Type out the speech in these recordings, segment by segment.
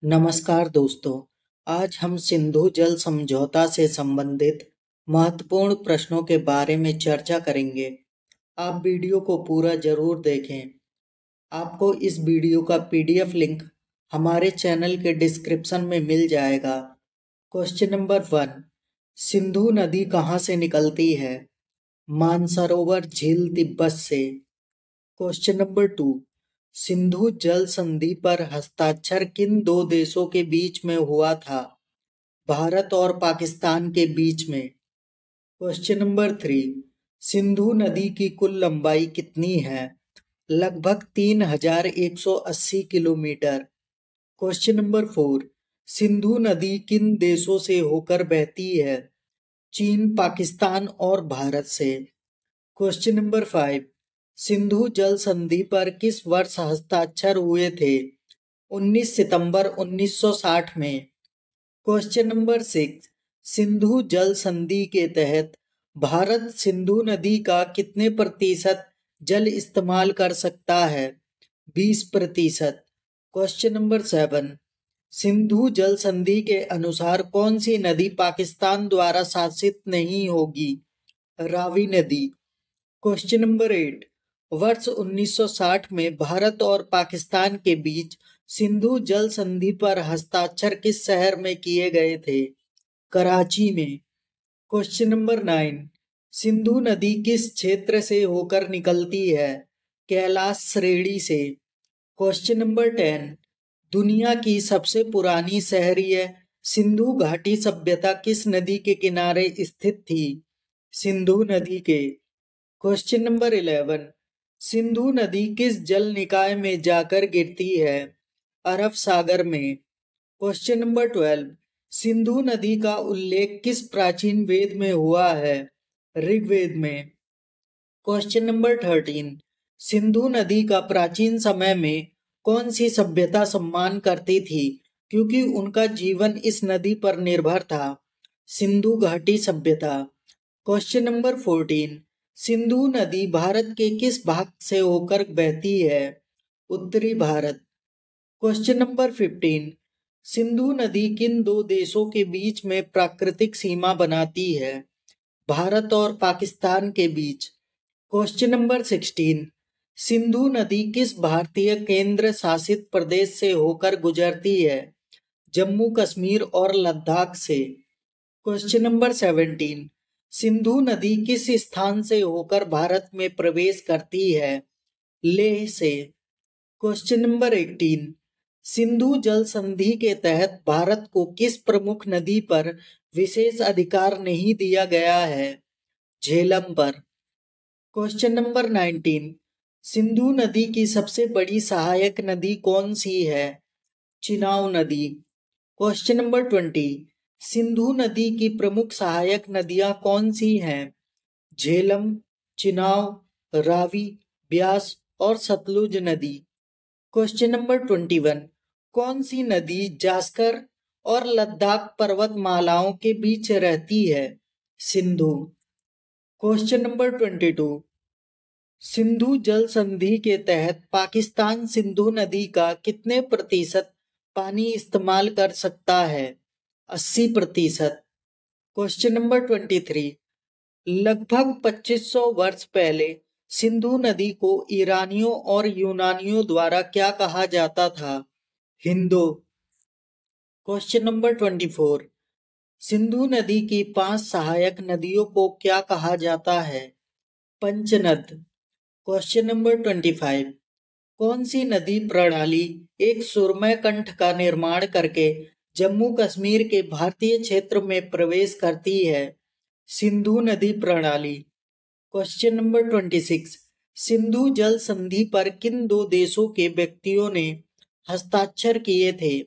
नमस्कार दोस्तों। आज हम सिंधु जल समझौता से संबंधित महत्वपूर्ण प्रश्नों के बारे में चर्चा करेंगे। आप वीडियो को पूरा जरूर देखें। आपको इस वीडियो का पीडीएफ लिंक हमारे चैनल के डिस्क्रिप्शन में मिल जाएगा। क्वेश्चन नंबर 1, सिंधु नदी कहाँ से निकलती है? मानसरोवर झील तिब्बत से। क्वेश्चन नंबर 2, सिंधु जल संधि पर हस्ताक्षर किन दो देशों के बीच में हुआ था? भारत और पाकिस्तान के बीच में। क्वेश्चन नंबर 3, सिंधु नदी की कुल लंबाई कितनी है? लगभग 3180 किलोमीटर। क्वेश्चन नंबर 4, सिंधु नदी किन देशों से होकर बहती है? चीन, पाकिस्तान और भारत से। क्वेश्चन नंबर 5, सिंधु जल संधि पर किस वर्ष हस्ताक्षर हुए थे? 19 सितंबर 1960 में। क्वेश्चन नंबर 6, सिंधु जल संधि के तहत भारत सिंधु नदी का कितने प्रतिशत जल इस्तेमाल कर सकता है? 20%। क्वेश्चन नंबर 7, सिंधु जल संधि के अनुसार कौन सी नदी पाकिस्तान द्वारा शासित नहीं होगी? रावी नदी। क्वेश्चन नंबर 8, वर्ष 1960 में भारत और पाकिस्तान के बीच सिंधु जल संधि पर हस्ताक्षर किस शहर में किए गए थे? कराची में। क्वेश्चन नंबर 9, सिंधु नदी किस क्षेत्र से होकर निकलती है? कैलाश श्रेणी से। क्वेश्चन नंबर 10, दुनिया की सबसे पुरानी शहरीय सिंधु घाटी सभ्यता किस नदी के किनारे स्थित थी? सिंधु नदी के। क्वेश्चन नंबर 11, सिंधु नदी किस जल निकाय में जाकर गिरती है? अरब सागर में। क्वेश्चन नंबर 12, सिंधु नदी का उल्लेख किस प्राचीन वेद में हुआ है? ऋग्वेद में। क्वेश्चन नंबर 13, सिंधु नदी का प्राचीन समय में कौन सी सभ्यता सम्मान करती थी क्योंकि उनका जीवन इस नदी पर निर्भर था? सिंधु घाटी सभ्यता। क्वेश्चन नंबर 14, सिंधु नदी भारत के किस भाग से होकर बहती है? उत्तरी भारत। क्वेश्चन नंबर 15, सिंधु नदी किन दो देशों के बीच में प्राकृतिक सीमा बनाती है? भारत और पाकिस्तान के बीच। क्वेश्चन नंबर 16, सिंधु नदी किस भारतीय केंद्र शासित प्रदेश से होकर गुजरती है? जम्मू कश्मीर और लद्दाख से। क्वेश्चन नंबर 17, सिंधु नदी किस स्थान से होकर भारत में प्रवेश करती है? लेह से। क्वेश्चन नंबर 18, सिंधु जल संधि के तहत भारत को किस प्रमुख नदी पर विशेष अधिकार नहीं दिया गया है? झेलम पर। क्वेश्चन नंबर 19, सिंधु नदी की सबसे बड़ी सहायक नदी कौन सी है? चिनाब नदी। क्वेश्चन नंबर 20, सिंधु नदी की प्रमुख सहायक नदियां कौन सी हैं? झेलम, चिनाब, रावी, ब्यास और सतलुज नदी। क्वेश्चन नंबर 21, कौन सी नदी जास्कर और लद्दाख पर्वतमालाओं के बीच रहती है? सिंधु। क्वेश्चन नंबर 22, सिंधु जल संधि के तहत पाकिस्तान सिंधु नदी का कितने प्रतिशत पानी इस्तेमाल कर सकता है? 80%। क्वेश्चन नंबर 23, लगभग 2500 वर्ष पहले सिंधु नदी को ईरानियों और यूनानियों द्वारा क्या कहा जाता था? हिंदू। क्वेश्चन नंबर 24, सिंधु नदी की 5 सहायक नदियों को क्या कहा जाता है? पंचनद। क्वेश्चन नंबर 25, कौन सी नदी प्रणाली एक सुरमय कंठ का निर्माण करके जम्मू कश्मीर के भारतीय क्षेत्र में प्रवेश करती है? सिंधु नदी प्रणाली। क्वेश्चन नंबर 26, सिंधु जल संधि पर किन दो देशों के व्यक्तियों ने हस्ताक्षर किए थे?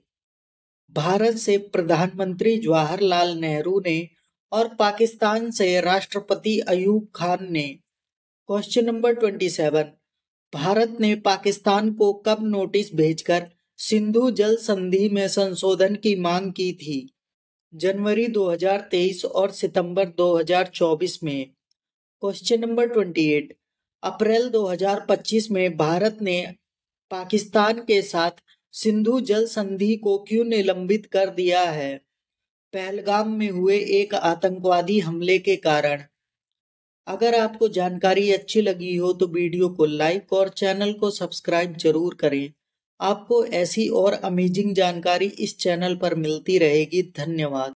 भारत से प्रधानमंत्री जवाहरलाल नेहरू ने और पाकिस्तान से राष्ट्रपति अयूब खान ने। क्वेश्चन नंबर 27, भारत ने पाकिस्तान को कब नोटिस भेजकर सिंधु जल संधि में संशोधन की मांग की थी? जनवरी 2023 और सितंबर 2024 में। क्वेश्चन नंबर 28, अप्रैल 2025 में भारत ने पाकिस्तान के साथ सिंधु जल संधि को क्यों निलंबित कर दिया है? पहलगाम में हुए एक आतंकवादी हमले के कारण। अगर आपको जानकारी अच्छी लगी हो तो वीडियो को लाइक और चैनल को सब्सक्राइब जरूर करें। आपको ऐसी और अमेजिंग जानकारी इस चैनल पर मिलती रहेगी। धन्यवाद।